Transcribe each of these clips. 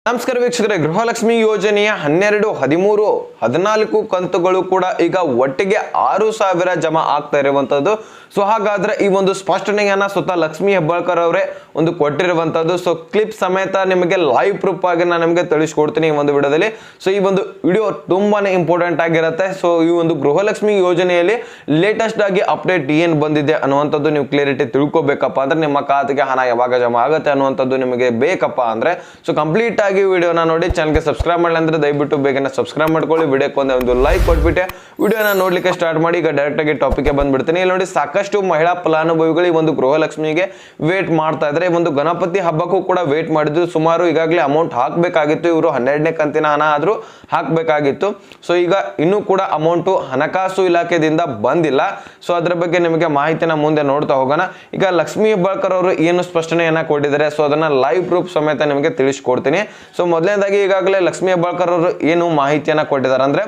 ನಮಸ್ಕಾರ ವೀಕ್ಷಕರೇ, ಗೃಹಲಕ್ಷ್ಮಿ ಯೋಜನೆಯ 12, 13, 14 ಕಂತುಗಳು ಕೂಡ ಈಗ ಒಟ್ಟಿಗೆ 6,000 ಜಮಾ ಆಗ್ತಾ ಇರುವಂತದ್ದು. ಸೊ ಹಾಗಾದ್ರೆ ಈ ಒಂದು ಸ್ಪಷ್ಟನೆಯನ್ನ ಸ್ವತಃ ಲಕ್ಷ್ಮಿ ಹೆಬ್ಬಾಳ್ಕರ್ ಅವರೇ ಒಂದು ಕೊಟ್ಟಿರುವಂತದ್ದು. ಸೊ ಕ್ಲಿಪ್ ಸಮೇತ ನಿಮಗೆ ಲೈವ್ ಪ್ರೂಫ್ ಆಗಿ ನಾನು ನಿಮಗೆ ತಿಳಿಸ್ಕೊಡ್ತೀನಿ ಈ ಒಂದು ವಿಡಿಯೋದಲ್ಲಿ. ಸೊ ಈ ಒಂದು ವಿಡಿಯೋ ತುಂಬಾನೇ ಇಂಪಾರ್ಟೆಂಟ್ ಆಗಿರುತ್ತೆ. ಸೊ ಈ ಒಂದು ಗೃಹಲಕ್ಷ್ಮಿ ಯೋಜನೆಯಲ್ಲಿ ಲೇಟೆಸ್ಟ್ ಆಗಿ ಅಪ್ಡೇಟ್ ಏನ್ ಬಂದಿದೆ ಅನ್ನುವಂಥದ್ದು ನೀವು ಕ್ಲಿಯರಿಟಿ ತಿಳ್ಕೊಬೇಕಪ್ಪ ಅಂದ್ರೆ, ನಿಮ್ಮ ಖಾತೆಗೆ ಹಣ ಯಾವಾಗ ಜಮಾ ಆಗುತ್ತೆ ಅನ್ನುವಂಥದ್ದು ನಿಮಗೆ ಬೇಕಪ್ಪ ಅಂದ್ರೆ, ಸೊ ಕಂಪ್ಲೀಟ್ ಆಗಿ ವಿಡಿಯೋನ ನೋಡಿ. ಚಾನಲ್ಗೆ ಸಬ್ಸ್ಕ್ರೈಬ್ ಮಾಡಲಿ ಅಂದ್ರೆ ದಯವಿಟ್ಟು ಬೇಗನೆ ಸಬ್ಸ್ಕ್ರೈಬ್ ಮಾಡ್ಕೊಳ್ಳಿ. ವಿಡಿಯೋಕ್ಕೆ ಒಂದು ಲೈಕ್ ಕೊಟ್ಬಿಟ್ಟೆ ವಿಡಿಯೋನ ನೋಡ್ಲಿಕ್ಕೆ ಸ್ಟಾರ್ಟ್ ಮಾಡಿ. ಈಗ ಡೈರೆಕ್ಟ್ ಆಗಿ ಟಾಪಿಕ್ ಬಂದ್ಬಿಡ್ತೀನಿ. ಇಲ್ಲಿ ನೋಡಿ, ಸಾಕಷ್ಟು ಮಹಿಳಾ ಫಲಾನುಭವಿಗಳು ಈ ಒಂದು ಗೃಹಲಕ್ಷ್ಮಿಗೆ ವೇಟ್ ಮಾಡ್ತಾ ಇದ್ದಾರೆ. ಒಂದು ಗಣಪತಿ ಹಬ್ಬಕ್ಕೂ ಕೂಡ ವೇಟ್ ಮಾಡಿದ್ರು. ಸುಮಾರು ಈಗಾಗಲೇ ಅಮೌಂಟ್ ಹಾಕಬೇಕಾಗಿತ್ತು. ಇವರು 12ನೇ ಕಂತಿನ ಹಣ ಆದ್ರೂ ಹಾಕಬೇಕಾಗಿತ್ತು. ಸೊ ಈಗ ಇನ್ನೂ ಕೂಡ ಅಮೌಂಟ್ ಹಣಕಾಸು ಇಲಾಖೆಯಿಂದ ಬಂದಿಲ್ಲ. ಸೊ ಅದರ ಬಗ್ಗೆ ನಿಮಗೆ ಮಾಹಿತಿನ ಮುಂದೆ ನೋಡ್ತಾ ಹೋಗೋಣ. ಈಗ ಲಕ್ಷ್ಮಿ ಹೆಬ್ಬಾಳ್ಕರ್ ಅವರು ಏನು ಸ್ಪಷ್ಟನೆಯನ್ನ ಕೊಟ್ಟಿದ್ದಾರೆ, ಸೊ ಅದನ್ನ ಲೈವ್ ಪ್ರೂಫ್ ಸಮೇತ ನಿಮಗೆ ತಿಳಿಸ್ಕೊಡ್ತೀನಿ. ಸೊ ಮೊದಲನೇದಾಗಿ ಈಗಾಗಲೇ ಲಕ್ಷ್ಮಿ ಹೆಬ್ಬಾಳ್ಕರ್ ಅವರು ಏನು ಮಾಹಿತಿಯನ್ನ ಕೊಟ್ಟಿದ್ದಾರೆ ಅಂದ್ರೆ,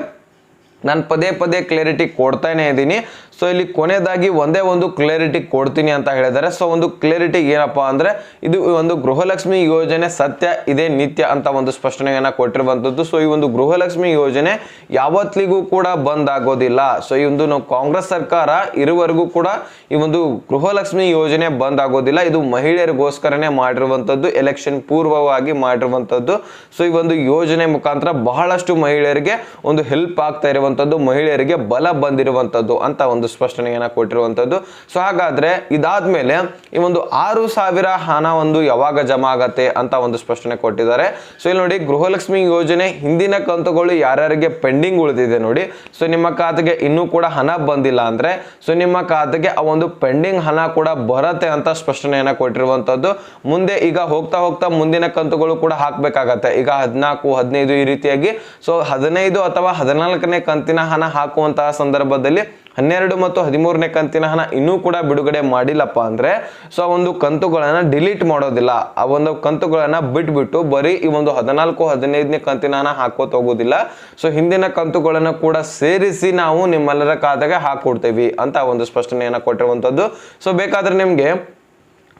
ನಾನು ಪದೇ ಪದೇ ಕ್ಲಾರಿಟಿ ಕೊಡ್ತಾನೆ ಇದ್ದೀನಿ. ಸೊ ಇಲ್ಲಿ ಕೊನೆಯದಾಗಿ ಒಂದೇ ಒಂದು ಕ್ಲಾರಿಟಿ ಕೊಡ್ತೀನಿ ಅಂತ ಹೇಳಿದ್ದಾರೆ. ಸೊ ಒಂದು ಕ್ಲಾರಿಟಿ ಏನಪ್ಪಾ ಅಂದ್ರೆ, ಇದು ಒಂದು ಗೃಹಲಕ್ಷ್ಮಿ ಯೋಜನೆ ಸತ್ಯ ಇದೆ ನಿತ್ಯ ಅಂತ ಒಂದು ಸ್ಪಷ್ಟನೆಯನ್ನ ಕೊಟ್ಟಿರುವಂತದ್ದು. ಸೊ ಈ ಒಂದು ಗೃಹಲಕ್ಷ್ಮಿ ಯೋಜನೆ ಯಾವತ್ತಿಗೂ ಕೂಡ ಬಂದ್ ಆಗೋದಿಲ್ಲ. ಸೊ ಈ ಒಂದು ನಾವು ಕಾಂಗ್ರೆಸ್ ಸರ್ಕಾರ ಇರುವವರೆಗೂ ಕೂಡ ಈ ಒಂದು ಗೃಹಲಕ್ಷ್ಮಿ ಯೋಜನೆ ಬಂದ್ ಆಗೋದಿಲ್ಲ. ಇದು ಮಹಿಳೆಯರಿಗೋಸ್ಕರನೇ ಮಾಡಿರುವಂತದ್ದು, ಎಲೆಕ್ಷನ್ ಪೂರ್ವವಾಗಿ ಮಾಡಿರುವಂತದ್ದು. ಸೊ ಈ ಒಂದು ಯೋಜನೆ ಮುಖಾಂತರ ಬಹಳಷ್ಟು ಮಹಿಳೆಯರಿಗೆ ಒಂದು ಹೆಲ್ಪ್ ಆಗ್ತಾ ಇರುವಂತದ್ದು, ಮಹಿಳೆಯರಿಗೆ ಬಲ ಬಂದಿರುವಂತದ್ದು ಅಂತ ಒಂದು ಸ್ಪಷ್ಟನೆಯನ್ನ ಕೊಟ್ಟಿರುವಂತದ್ದು. ಸೊ ಹಾಗಾದ್ರೆ ಇದಾದ್ಮೇಲೆ ಈ ಒಂದು 6,000 ಹಣ ಒಂದು ಯಾವಾಗ ಜಮಾ ಆಗತ್ತೆ ಅಂತ ಒಂದು ಸ್ಪಷ್ಟನೆ ಕೊಟ್ಟಿದ್ದಾರೆ. ಸೊ ಇಲ್ಲಿ ನೋಡಿ, ಗೃಹಲಕ್ಷ್ಮಿ ಯೋಜನೆ ಹಿಂದಿನ ಕಂತುಗಳು ಯಾರ್ಯಾರಿಗೆ ಪೆಂಡಿಂಗ್ ಉಳಿದಿದೆ ನೋಡಿ, ಸೊ ನಿಮ್ಮ ಖಾತೆಗೆ ಇನ್ನೂ ಕೂಡ ಹಣ ಬಂದಿಲ್ಲ ಅಂದ್ರೆ, ಸೊ ನಿಮ್ಮ ಖಾತೆಗೆ ಆ ಒಂದು ಪೆಂಡಿಂಗ್ ಹಣ ಕೂಡ ಬರತ್ತೆ ಅಂತ ಸ್ಪಷ್ಟನೆಯನ್ನ ಕೊಟ್ಟಿರುವಂತದ್ದು. ಮುಂದೆ ಈಗ ಹೋಗ್ತಾ ಹೋಗ್ತಾ ಮುಂದಿನ ಕಂತುಗಳು ಕೂಡ ಹಾಕ್ಬೇಕಾಗತ್ತೆ. ಈಗ 14, 15 ಈ ರೀತಿಯಾಗಿ, ಸೊ 15 ಅಥವಾ 14ನೇ ಕಂತಿನ ಹಣ ಹಾಕುವಂತಹ ಸಂದರ್ಭದಲ್ಲಿ 12 ಮತ್ತು 13ನೇ ಕಂತಿನ ಹಣ ಇನ್ನೂ ಕೂಡ ಬಿಡುಗಡೆ ಮಾಡಿಲ್ಲಪ್ಪ ಅಂದ್ರೆ, ಸೊ ಆ ಒಂದು ಕಂತುಗಳನ್ನ ಡಿಲೀಟ್ ಮಾಡೋದಿಲ್ಲ. ಆ ಒಂದು ಕಂತುಗಳನ್ನ ಬಿಟ್ಬಿಟ್ಟು ಬರೀ ಈ ಒಂದು 14, 15ನೇ ಕಂತಿನ ಹಣ ಹಾಕೋತ ಹೋಗೋದಿಲ್ಲ. ಸೊ ಹಿಂದಿನ ಕಂತುಗಳನ್ನು ಕೂಡ ಸೇರಿಸಿ ನಾವು ನಿಮ್ಮೆಲ್ಲರ ಖಾತೆಗೆ ಹಾಕೊಡ್ತೇವೆ ಅಂತ ಒಂದು ಸ್ಪಷ್ಟನೆಯನ್ನ ಕೊಟ್ಟಿರುವಂತದ್ದು. ಸೊ ಬೇಕಾದ್ರೆ ನಿಮ್ಗೆ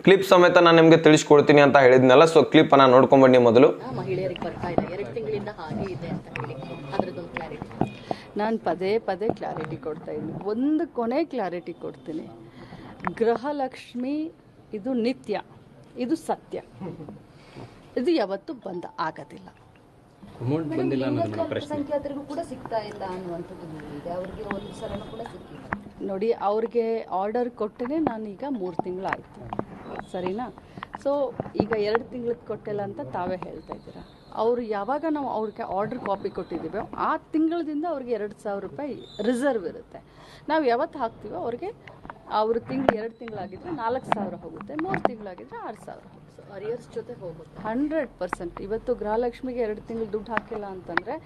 ಕ್ಲಿಪ್ ಸಮೇತ ನಾನು ನಿಮ್ಗೆ ತಿಳಿಸ್ಕೊಡ್ತೀನಿ ಅಂತ ಹೇಳಿದ್ನಲ್ಲ. ಸೊ ಕ್ಲಿಪ್ ಅನ್ನ ನೋಡ್ಕೊಂಡ್ಬನ್ನಿ ಮೊದಲು. ಮಹಿಳೆಯರಿಗೆ ಬರ್ತಾ ಇದೆ 2 ತಿಂಗಳಿಂದ ಹಾಗೆ ಇದೆ ಅಂತ ಹೇಳಿ ಅದರದೊಂದು ಕ್ಲಾರಿಟಿ ನಾನು ಪದೇ ಪದೇ ಕ್ಲಾರಿಟಿ ಕೊಡ್ತಾ ಇದ್ದೀನಿ. ಒಂದು ಕೊನೆ ಕ್ಲಾರಿಟಿ ಕೊಡ್ತೀನಿ. ಗೃಹಲಕ್ಷ್ಮಿ ಇದು ನಿತ್ಯ, ಇದು ಸತ್ಯ, ಇದು ಯಾವತ್ತೂ ಬಂದ ಆಗೋದಿಲ್ಲ. ಸಂಖ್ಯಾತರಿಗೂ ಕೂಡ ಸಿಗ್ತಾ ಇಲ್ಲ ಅನ್ನುವಂಥದ್ದು ಇದೆ. ಅವರಿಗೆ ಒಂದು ಸಲನೂ ಕೂಡ ಸಿಕ್ಕಿಲ್ಲ ನೋಡಿ. ಅವ್ರಿಗೆ ಆರ್ಡರ್ ಕೊಟ್ಟರೆ ನಾನೀಗ 3 ತಿಂಗಳಾಯಿತು, ಸರಿನಾ? ಸೊ ಈಗ 2 ತಿಂಗಳದ್ದು ಕೊಟ್ಟಿಲ್ಲ ಅಂತ ತಾವೇ ಹೇಳ್ತಾ ಇದ್ದೀರಾ. ಅವರು ಯಾವಾಗ ನಾವು ಅವ್ರಿಗೆ ಆರ್ಡರ್ ಕಾಪಿ ಕೊಟ್ಟಿದ್ದೀವೋ ಆ ತಿಂಗಳದಿಂದ ಅವ್ರಿಗೆ 2,000 ರೂಪಾಯಿ ರಿಸರ್ವ್ ಇರುತ್ತೆ. ನಾವು ಯಾವತ್ತು ಹಾಕ್ತೀವೋ ಅವ್ರಿಗೆ ಅವರು 2 ತಿಂಗಳಾಗಿದ್ದರೆ 4,000 ಹೋಗುತ್ತೆ, 3 ತಿಂಗಳಾಗಿದ್ದರೆ 6,000 ಹೋಗುತ್ತೆ. ಅರಿಯರ್ಸ್ ಜೊತೆ ಹೋಗುತ್ತೆ 100%. ಇವತ್ತು ಗೃಹಲಕ್ಷ್ಮಿಗೆ 2 ತಿಂಗಳು ದುಡ್ಡು ಹಾಕಿಲ್ಲ ಅಂತಂದರೆ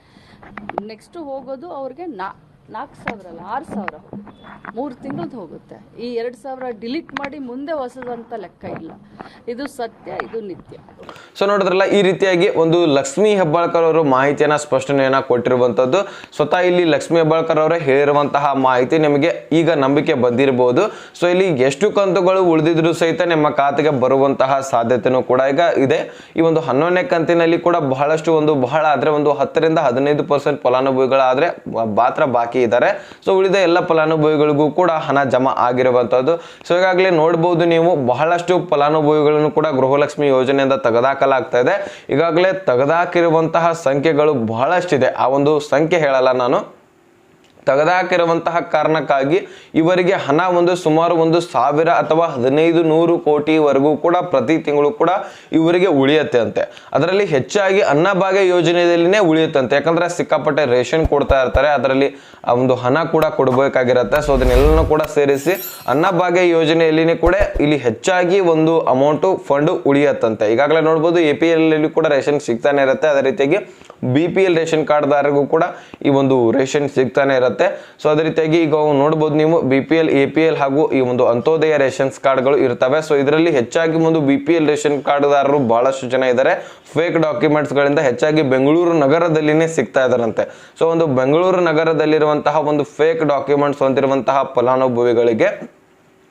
ನೆಕ್ಸ್ಟು ಹೋಗೋದು ಅವ್ರಿಗೆ 4,000 ಅಲ್ಲ 6,000 ಹೋಗುತ್ತೆ, 3 ತಿಂಗಳದ್ದು ಹೋಗುತ್ತೆ. ಈ 2,000 ಡಿಲೀಟ್ ಮಾಡಿ ಮುಂದೆ ಹೊಸದಂತ ಲೆಕ್ಕ ಇಲ್ಲ. ಇದು ಸತ್ಯ, ಇದು ನಿತ್ಯ. ಸೊ ನೋಡಿದ್ರಲ್ಲ, ಈ ರೀತಿಯಾಗಿ ಒಂದು ಲಕ್ಷ್ಮಿ ಹೆಬ್ಬಾಳ್ಕರ್ ಅವರು ಮಾಹಿತಿಯನ್ನ ಸ್ಪಷ್ಟನೆಯನ್ನ ಕೊಟ್ಟಿರುವಂತದ್ದು. ಸ್ವತಃ ಇಲ್ಲಿ ಲಕ್ಷ್ಮಿ ಹೆಬ್ಬಾಳ್ಕರ್ ಅವರೇ ಹೇಳಿರುವಂತಹ ಮಾಹಿತಿ ನಿಮಗೆ ಈಗ ನಂಬಿಕೆ ಬಂದಿರಬಹುದು. ಸೊ ಇಲ್ಲಿ ಎಷ್ಟು ಕಂತುಗಳು ಉಳಿದಿದ್ರು ಸಹಿತ ನಿಮ್ಮ ಖಾತೆಗೆ ಬರುವಂತಹ ಸಾಧ್ಯತೆನೂ ಕೂಡ ಈಗ ಇದೆ. ಈ ಒಂದು 11ನೇ ಕಂತಿನಲ್ಲಿ ಕೂಡ ಬಹಳಷ್ಟು ಬಹಳ ಆದ್ರೆ 10 ರಿಂದ 15% ಫಲಾನುಭವಿಗಳಾದ್ರೆ ಮಾತ್ರ ಬಾಕಿ ಇದ್ದಾರೆ. ಸೊ ಉಳಿದ ಎಲ್ಲ ಫಲಾನುಭವಿಗಳಿಗೂ ಕೂಡ ಹಣ ಜಮಾ ಆಗಿರುವಂತದ್ದು. ಸೊ ಈಗಾಗಲೇ ನೋಡಬಹುದು ನೀವು, ಬಹಳಷ್ಟು ಫಲಾನುಭವಿಗಳನ್ನು ಕೂಡ ಗೃಹಲಕ್ಷ್ಮಿ ಯೋಜನೆಯಿಂದ ತೆಗೆದಾಕಲಾಗ್ತಾ ಇದೆ. ಈಗಾಗಲೇ ತೆಗೆದಾಕಿರುವಂತಹ ಸಂಖ್ಯೆಗಳು ಬಹಳಷ್ಟಿದೆ. ಆ ಒಂದು ಸಂಖ್ಯೆ ಹೇಳಲ್ಲ ನಾನು. ತೆಗೆದಾಕಿರುವಂತಹ ಕಾರಣಕ್ಕಾಗಿ ಇವರಿಗೆ ಹಣ ಸುಮಾರು 1,000 ಅಥವಾ 1,500 ಕೋಟಿವರೆಗೂ ಕೂಡ ಪ್ರತಿ ತಿಂಗಳು ಕೂಡ ಇವರಿಗೆ ಉಳಿಯುತ್ತೆ ಅಂತೆ. ಅದರಲ್ಲಿ ಹೆಚ್ಚಾಗಿ ಅನ್ನಭಾಗ್ಯ ಯೋಜನೆಯಲ್ಲಿನೇ ಉಳಿಯುತ್ತಂತೆ. ಯಾಕಂದ್ರೆ ಸಿಕ್ಕಾಪಟ್ಟೆ ರೇಷನ್ ಕೊಡ್ತಾ ಇರ್ತಾರೆ, ಅದರಲ್ಲಿ ಒಂದು ಹಣ ಕೂಡ ಕೊಡಬೇಕಾಗಿರುತ್ತೆ. ಸೊ ಅದನ್ನೆಲ್ಲನೂ ಕೂಡ ಸೇರಿಸಿ ಅನ್ನಭಾಗ್ಯ ಯೋಜನೆಯಲ್ಲಿ ಕೂಡ ಇಲ್ಲಿ ಹೆಚ್ಚಾಗಿ ಒಂದು ಅಮೌಂಟ್ ಫಂಡ್ ಉಳಿಯತ್ತಂತೆ. ಈಗಾಗಲೇ ನೋಡ್ಬೋದು APL ಅಲ್ಲಿ ಕೂಡ ರೇಷನ್ ಸಿಗ್ತಾನೆ ಇರುತ್ತೆ. ಅದೇ ರೀತಿಯಾಗಿ BPL ರೇಷನ್ ಕಾರ್ಡ್ದಾರರಿಗೂ ಕೂಡ ಈ ಒಂದು ರೇಷನ್ ಸಿಗ್ತಾನೆ ಇರುತ್ತೆ. ಸೊ ಅದೇ ರೀತಿಯಾಗಿ ಈಗ ನೋಡಬಹುದು ನೀವು, BPL, APL ಹಾಗೂ ಈ ಒಂದು ಅಂತ್ಯೋದಯ ರೇಷನ್ಸ್ ಕಾರ್ಡ್ಗಳು ಇರ್ತವೆ. ಸೊ ಇದರಲ್ಲಿ ಹೆಚ್ಚಾಗಿ BPL ರೇಷನ್ ಕಾರ್ಡ್ದಾರರು ಬಹಳಷ್ಟು ಜನ ಇದ್ದಾರೆ. ಫೇಕ್ ಡಾಕ್ಯುಮೆಂಟ್ಸ್ ಗಳಿಂದ ಹೆಚ್ಚಾಗಿ ಬೆಂಗಳೂರು ನಗರದಲ್ಲಿನೇ ಸಿಗ್ತಾ ಇದಾರಂತೆ. ಸೊ ಬೆಂಗಳೂರು ನಗರದಲ್ಲಿರುವಂತಹ ಫೇಕ್ ಡಾಕ್ಯುಮೆಂಟ್ಸ್ ಹೊಂದಿರುವಂತಹ ಫಲಾನುಭವಿಗಳಿಗೆ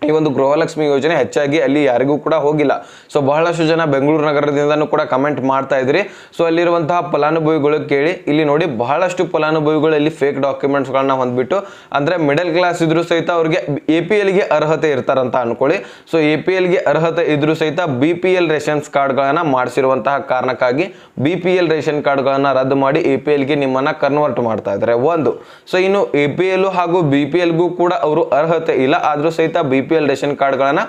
ಈ ಒಂದು ಗೃಹಲಕ್ಷ್ಮಿ ಯೋಜನೆ ಹೆಚ್ಚಾಗಿ ಅಲ್ಲಿ ಯಾರಿಗೂ ಕೂಡ ಹೋಗಿಲ್ಲ. ಸೊ ಬಹಳಷ್ಟು ಜನ ಬೆಂಗಳೂರು ನಗರದಿಂದನೂ ಕೂಡ ಕಮೆಂಟ್ ಮಾಡ್ತಾ ಇದ್ರಿ. ಸೊ ಅಲ್ಲಿರುವಂತಹ ಫಲಾನುಭವಿಗಳು ಕೇಳಿ, ಇಲ್ಲಿ ನೋಡಿ ಬಹಳಷ್ಟು ಫಲಾನುಭವಿಗಳು ಇಲ್ಲಿ ಫೇಕ್ ಡಾಕ್ಯುಮೆಂಟ್ಸ್ಗಳನ್ನ ಹೊಂದ್ಬಿಟ್ಟು, ಅಂದ್ರೆ ಮಿಡಲ್ ಕ್ಲಾಸ್ ಇದ್ರೂ ಸಹಿತ ಅವ್ರಿಗೆ APLಗೆ ಅರ್ಹತೆ ಇರ್ತಾರಂತ ಅನ್ಕೊಳ್ಳಿ. ಸೊ APLಗೆ ಅರ್ಹತೆ ಇದ್ರೂ ಸಹಿತ BPL ರೇಷನ್ಸ್ ಕಾರ್ಡ್ಗಳನ್ನ ಮಾಡಿಸಿರುವಂತಹ ಕಾರಣಕ್ಕಾಗಿ BPL ರೇಷನ್ ಕಾರ್ಡ್ಗಳನ್ನ ರದ್ದು ಮಾಡಿ APLಗೆ ನಿಮ್ಮನ್ನ ಕನ್ವರ್ಟ್ ಮಾಡ್ತಾ ಇದ್ದಾರೆ ಒಂದು. ಸೊ ಇನ್ನು APL ಹಾಗೂ BPLಗೂ ಕೂಡ ಅವರು ಅರ್ಹತೆ ಇಲ್ಲ, ಆದ್ರೂ ಸಹಿತ BPL ರೇಷನ್ ಕಾರ್ಡ್ಗಳನ್ನ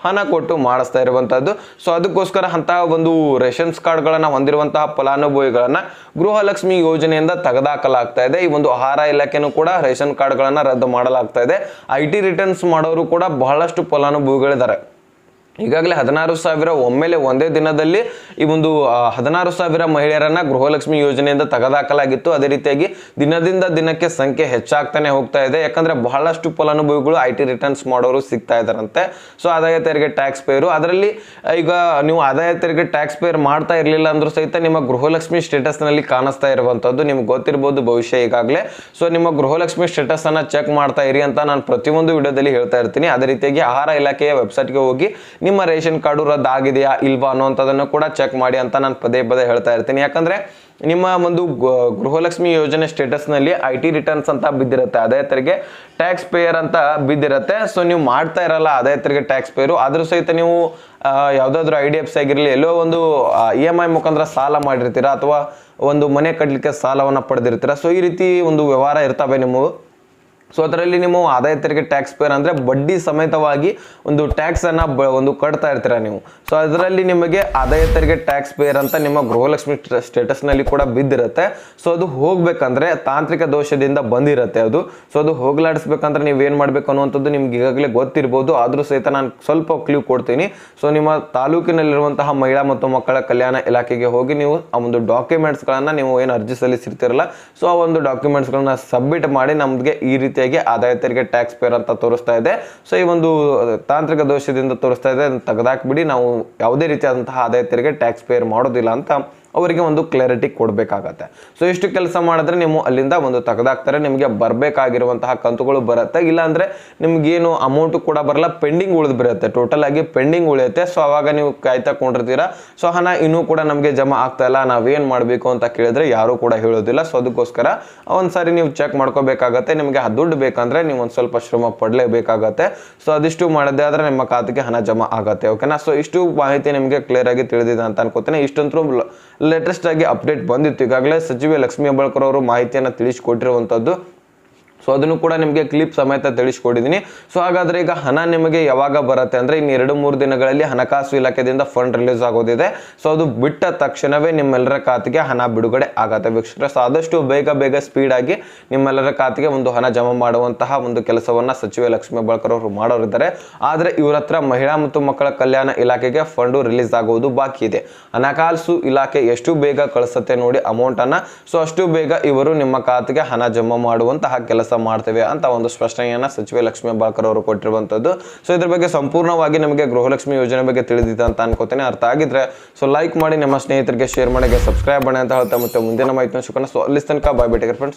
ಹಣ ಕೊಟ್ಟು ಮಾಡಿಸ್ತಾ ಇರುವಂತದ್ದು. ಸೊ ಅದಕ್ಕೋಸ್ಕರ ಅಂತಹ ಒಂದು ರೇಷನ್ಸ್ ಕಾರ್ಡ್ಗಳನ್ನ ಹೊಂದಿರುವಂತಹ ಫಲಾನುಭವಿಗಳನ್ನ ಗೃಹಲಕ್ಷ್ಮಿ ಯೋಜನೆಯಿಂದ ತೆಗೆದುಹಾಕಲಾಗ್ತಾ ಇದೆ. ಈ ಒಂದು ಆಹಾರ ಇಲಾಖೆನೂ ಕೂಡ ರೇಷನ್ ಕಾರ್ಡ್ಗಳನ್ನ ರದ್ದು ಮಾಡಲಾಗ್ತಾ ಇದೆ. IT ರಿಟರ್ನ್ಸ್ ಮಾಡೋರು ಕೂಡ ಬಹಳಷ್ಟು ಫಲಾನುಭವಿಗಳಿದ್ದಾರೆ. ಈಗಾಗಲೇ 16,000 ಒಮ್ಮೆಲೆ ಒಂದೇ ದಿನದಲ್ಲಿ ಈ ಒಂದು 16,000 ಮಹಿಳೆಯರನ್ನ ಗೃಹಲಕ್ಷ್ಮಿ ಯೋಜನೆಯಿಂದ ತೆಗೆದುಹಾಕಲಾಗಿತ್ತು. ಅದೇ ರೀತಿಯಾಗಿ ದಿನದಿಂದ ದಿನಕ್ಕೆ ಸಂಖ್ಯೆ ಹೆಚ್ಚಾಗ್ತಾನೆ ಹೋಗ್ತಾ ಇದೆ. ಯಾಕಂದ್ರೆ ಬಹಳಷ್ಟು ಫಲಾನುಭವಿಗಳು IT ರಿಟರ್ನ್ಸ್ ಮಾಡೋರು ಸಿಗ್ತಾ ಇದ್ದಾರಂತೆ. ಸೊ ಆದಾಯ ತೆರಿಗೆ ಟ್ಯಾಕ್ಸ್ ಪೇಯರು, ಅದರಲ್ಲಿ ಈಗ ನೀವು ಆದಾಯ ತೆರಿಗೆ ಟ್ಯಾಕ್ಸ್ ಪೇಯರ್ ಮಾಡ್ತಾ ಇರಲಿಲ್ಲ ಅಂದ್ರೂ ಸಹಿತ ನಿಮ್ಮ ಗೃಹಲಕ್ಷ್ಮಿ ಸ್ಟೇಟಸ್ ನಲ್ಲಿ ಕಾಣಿಸ್ತಾ ಇರುವಂತದ್ದು ನಿಮ್ಗೆ ಗೊತ್ತಿರಬಹುದು ಬಹುಶಃ ಈಗಾಗಲೇ. ಸೊ ನಿಮ್ಮ ಗೃಹಲಕ್ಷ್ಮಿ ಸ್ಟೇಟಸ್ ಅನ್ನ ಚೆಕ್ ಮಾಡ್ತಾ ಇರಿ ಅಂತ ನಾನು ಪ್ರತಿಯೊಂದು ವಿಡಿಯೋದಲ್ಲಿ ಹೇಳ್ತಾ ಇರ್ತೀನಿ. ಅದೇ ರೀತಿಯಾಗಿ ಆಹಾರ ಇಲಾಖೆಯ ವೆಬ್ಸೈಟ್ಗೆ ಹೋಗಿ ನಿಮ್ಮ ರೇಷನ್ ಕಾರ್ಡು ರದ್ದು ಆಗಿದೆಯಾ ಇಲ್ವಾ ಅನ್ನೋಂಥದ್ದನ್ನು ಕೂಡ ಚೆಕ್ ಮಾಡಿ ಅಂತ ನಾನು ಪದೇ ಪದೇ ಹೇಳ್ತಾ ಇರ್ತೀನಿ. ಯಾಕಂದ್ರೆ ನಿಮ್ಮ ಒಂದು ಗೃಹಲಕ್ಷ್ಮಿ ಯೋಜನೆ ಸ್ಟೇಟಸ್ ನಲ್ಲಿ IT ರಿಟರ್ನ್ಸ್ ಅಂತ ಬಿದ್ದಿರುತ್ತೆ, ಆದಾಯ ತೆರಿಗೆ ಟ್ಯಾಕ್ಸ್ ಪೇಯರ್ ಅಂತ ಬಿದ್ದಿರುತ್ತೆ. ಸೊ ನೀವು ಮಾಡ್ತಾ ಇರಲ್ಲ ಆದಾಯ ತೆರಿಗೆ ಟ್ಯಾಕ್ಸ್ ಪೇಯರು, ಆದ್ರೂ ಸಹಿತ ನೀವು ಯಾವುದಾದ್ರೂ IDFC ಆಗಿರಲಿ ಎಲ್ಲೋ ಒಂದು EMI ಮುಖಾಂತರ ಸಾಲ ಮಾಡಿರ್ತೀರಾ ಅಥವಾ ಒಂದು ಮನೆ ಕಟ್ಟಲಿಕ್ಕೆ ಸಾಲವನ್ನು ಪಡೆದಿರ್ತೀರಾ. ಸೊ ಈ ರೀತಿ ಒಂದು ವ್ಯವಹಾರ ಇರ್ತವೆ ನಿಮ್ಮವು. ಸೊ ಅದರಲ್ಲಿ ನೀವು ಆದಾಯ ತೆರಿಗೆ ಟ್ಯಾಕ್ಸ್ ಪೇಯರ್ ಅಂದ್ರೆ ಬಡ್ಡಿ ಸಮೇತವಾಗಿ ಒಂದು ಟ್ಯಾಕ್ಸ್ ಅನ್ನ ಒಂದು ಕಟ್ತಾ ಇರ್ತೀರಾ ನೀವು. ಸೊ ಅದರಲ್ಲಿ ನಿಮಗೆ ಆದಾಯ ತೆರಿಗೆ ಟ್ಯಾಕ್ಸ್ ಪೇಯರ್ ಅಂತ ನಿಮ್ಮ ಗೃಹಲಕ್ಷ್ಮಿ ಸ್ಟೇಟಸ್ ನಲ್ಲಿ ಕೂಡ ಬಿದ್ದಿರುತ್ತೆ. ಸೊ ಅದು ಹೋಗ್ಬೇಕಂದ್ರೆ ತಾಂತ್ರಿಕ ದೋಷದಿಂದ ಬಂದಿರುತ್ತೆ ಅದು. ಸೊ ಅದು ಹೋಗ್ಲಾಡಿಸ್ಬೇಕಂದ್ರೆ ನೀವೇನ್ ಮಾಡ್ಬೇಕು ಅನ್ನುವಂಥದ್ದು ನಿಮ್ಗೆ ಈಗಾಗಲೇ ಗೊತ್ತಿರ್ಬೋದು, ಆದ್ರೂ ಸಹಿತ ನಾನು ಸ್ವಲ್ಪ ಕ್ಲೂ ಕೊಡ್ತೀನಿ. ಸೊ ನಿಮ್ಮ ತಾಲೂಕಿನಲ್ಲಿರುವಂತಹ ಮಹಿಳಾ ಮತ್ತು ಮಕ್ಕಳ ಕಲ್ಯಾಣ ಇಲಾಖೆಗೆ ಹೋಗಿ ನೀವು ಆ ಒಂದು ಡಾಕ್ಯುಮೆಂಟ್ಸ್ ಗಳನ್ನ ನೀವು ಏನು ಅರ್ಜಿ ಸಲ್ಲಿಸಿರ್ತಿರಲ್ಲ, ಸೊ ಆ ಒಂದು ಡಾಕ್ಯುಮೆಂಟ್ಸ್ ಗಳನ್ನ ಸಬ್ಮಿಟ್ ಮಾಡಿ ನಮ್ಗೆ ಈ ರೀತಿ ಆದಾಯ ತೆರಿಗೆ ಟ್ಯಾಕ್ಸ್ ಪೇಯರ್ ಅಂತ ತೋರಿಸ್ತಾ ಇದೆ. ಸೊ ಈ ಒಂದು ತಾಂತ್ರಿಕ ದೋಷದಿಂದ ತೋರಿಸ್ತಾ ಇದೆ, ತೆಗೆದಾಕ್ಬಿಡಿ, ನಾವು ಯಾವುದೇ ರೀತಿಯಾದಂತಹ ಆದಾಯ ತೆರಿಗೆ ಟ್ಯಾಕ್ಸ್ ಪೇಯರ್ ಮಾಡೋದಿಲ್ಲ ಅಂತ ಅವರಿಗೆ ಒಂದು ಕ್ಲಾರಿಟಿ ಕೊಡಬೇಕಾಗತ್ತೆ. ಸೊ ಇಷ್ಟು ಕೆಲಸ ಮಾಡಿದ್ರೆ ನೀವು ಅಲ್ಲಿಂದ ಒಂದು ತೆಗೆದಾಕ್ತಾರೆ, ನಿಮಗೆ ಬರಬೇಕಾಗಿರುವಂತಹ ಕಂತುಗಳು ಬರುತ್ತೆ. ಇಲ್ಲಾಂದ್ರೆ ನಿಮ್ಗೇನು ಅಮೌಂಟ್ ಕೂಡ ಬರಲ್ಲ, ಪೆಂಡಿಂಗ್ ಉಳಿದು ಬರುತ್ತೆ, ಟೋಟಲ್ ಆಗಿ ಪೆಂಡಿಂಗ್ ಉಳಿಯುತ್ತೆ. ಸೊ ಅವಾಗ ನೀವು ಕಾಯ್ತಾ ಕೊಂಡಿರ್ತೀರಾ, ಸೊ ಹಣ ಇನ್ನೂ ಕೂಡ ನಮಗೆ ಜಮಾ ಆಗ್ತಾ ಇಲ್ಲ, ನಾವೇನ್ ಮಾಡಬೇಕು ಅಂತ ಕೇಳಿದ್ರೆ ಯಾರು ಕೂಡ ಹೇಳೋದಿಲ್ಲ. ಸೊ ಅದಕ್ಕೋಸ್ಕರ ಒಂದ್ಸಾರಿ ನೀವು ಚೆಕ್ ಮಾಡ್ಕೋಬೇಕಾಗತ್ತೆ. ನಿಮಗೆ ದುಡ್ಡು ಬೇಕಂದ್ರೆ ನೀವು ಒಂದು ಸ್ವಲ್ಪ ಶ್ರಮ ಪಡಲೇಬೇಕಾಗತ್ತೆ. ಸೊ ಅದಿಷ್ಟು ಮಾಡದೇ ಆದ್ರೆ ನಿಮ್ಮ ಖಾತೆಗೆ ಹಣ ಜಮಾ ಆಗತ್ತೆ. ಓಕೆನಾ? ಸೊ ಇಷ್ಟು ಮಾಹಿತಿ ನಿಮಗೆ ಕ್ಲಿಯರ್ ಆಗಿ ತಿಳಿದಿದೆ ಅಂತ ಅನ್ಕೋತೀನಿ. ಇಷ್ಟಂತೂ ಲೇಟೆಸ್ಟ್ ಆಗಿ ಅಪ್ಡೇಟ್ ಬಂದಿತ್ತು. ಈಗಾಗಲೇ ಸಚಿವೆ ಲಕ್ಷ್ಮೀ ಹೆಬ್ಬಾಳ್ಕರ್ ಅವರು ಮಾಹಿತಿಯನ್ನು ತಿಳಿಸಿಕೊಟ್ಟಿರುವಂತದ್ದು. ಸೊ ಅದನ್ನು ಕೂಡ ನಿಮಗೆ ಕ್ಲಿಪ್ ಸಮೇತ ತಿಳಿಸ್ಕೊಟ್ಟಿದ್ದೀನಿ. ಸೊ ಹಾಗಾದ್ರೆ ಈಗ ಹಣ ನಿಮಗೆ ಯಾವಾಗ ಬರುತ್ತೆ ಅಂದ್ರೆ ಇನ್ನು 2-3 ದಿನಗಳಲ್ಲಿ ಹಣಕಾಸು ಇಲಾಖೆಯಿಂದ ಫಂಡ್ ರಿಲೀಸ್ ಆಗೋದಿದೆ. ಸೊ ಅದು ಬಿಟ್ಟ ತಕ್ಷಣವೇ ನಿಮ್ಮೆಲ್ಲರ ಖಾತೆಗೆ ಹಣ ಬಿಡುಗಡೆ ಆಗತ್ತೆ ವೀಕ್ಷಕರೇ. ಸೊ ಆದಷ್ಟು ಬೇಗ ಸ್ಪೀಡ್ ಆಗಿ ನಿಮ್ಮೆಲ್ಲರ ಖಾತೆಗೆ ಒಂದು ಹಣ ಜಮಾ ಮಾಡುವಂತಹ ಒಂದು ಕೆಲಸವನ್ನ ಸಚಿವೆ ಲಕ್ಷ್ಮೀ ಹೆಬ್ಬಾಳ್ಕರ್ ಅವರು ಮಾಡೋರಿದ್ದಾರೆ. ಆದ್ರೆ ಇವ್ರ ಹತ್ರ ಮಹಿಳಾ ಮತ್ತು ಮಕ್ಕಳ ಕಲ್ಯಾಣ ಇಲಾಖೆಗೆ ಫಂಡ್ ರಿಲೀಸ್ ಆಗುವುದು ಬಾಕಿ ಇದೆ. ಹಣಕಾಸು ಇಲಾಖೆ ಎಷ್ಟು ಬೇಗ ಕಳಿಸುತ್ತೆ ನೋಡಿ ಅಮೌಂಟ್ ಅನ್ನ, ಸೊ ಅಷ್ಟು ಬೇಗ ಇವರು ನಿಮ್ಮ ಖಾತೆಗೆ ಹಣ ಜಮಾ ಮಾಡುವಂತಹ ಕೆಲಸ ಮಾಡ್ತೇವೆ ಅಂತ ಒಂದು ಸ್ಪಷ್ಟನೆಯನ್ನ ಸಚಿವೆ ಲಕ್ಷ್ಮೀ ಹೆಬ್ಬಾಳ್ಕರ್ ಅವರು ಕೊಟ್ಟಿರುವಂತದ್ದು. ಸೊ ಇದ್ರ ಬಗ್ಗೆ ಸಂಪೂರ್ಣವಾಗಿ ನಿಮಗೆ ಗೃಹಲಕ್ಷ್ಮಿ ಯೋಜನೆ ಬಗ್ಗೆ ತಿಳಿದಿದೆ ಅಂತ ಅನ್ಕೋತೇನೆ. ಅರ್ಥ ಆಗಿದ್ರೆ ಸೊ ಲೈಕ್ ಮಾಡಿ, ನಿಮ್ಮ ಸ್ನೇಹಿತರಿಗೆ ಶೇರ್ ಮಾಡಿ, ಸಬ್ಸ್ಕ್ರೈಬ್ ಮಾಡಿ ಅಂತ ಹೇಳ್ತಾ ಮತ್ತೆ ಮುಂದಿನ ಮಾಹಿತಿ ಸಿಗೋಣ. ಸೊ ಅಲ್ಲಿ ತನಕ ಬಾಯ್ ಬಿಟ್ಟೆ ಫ್ರೆಂಡ್ಸ್.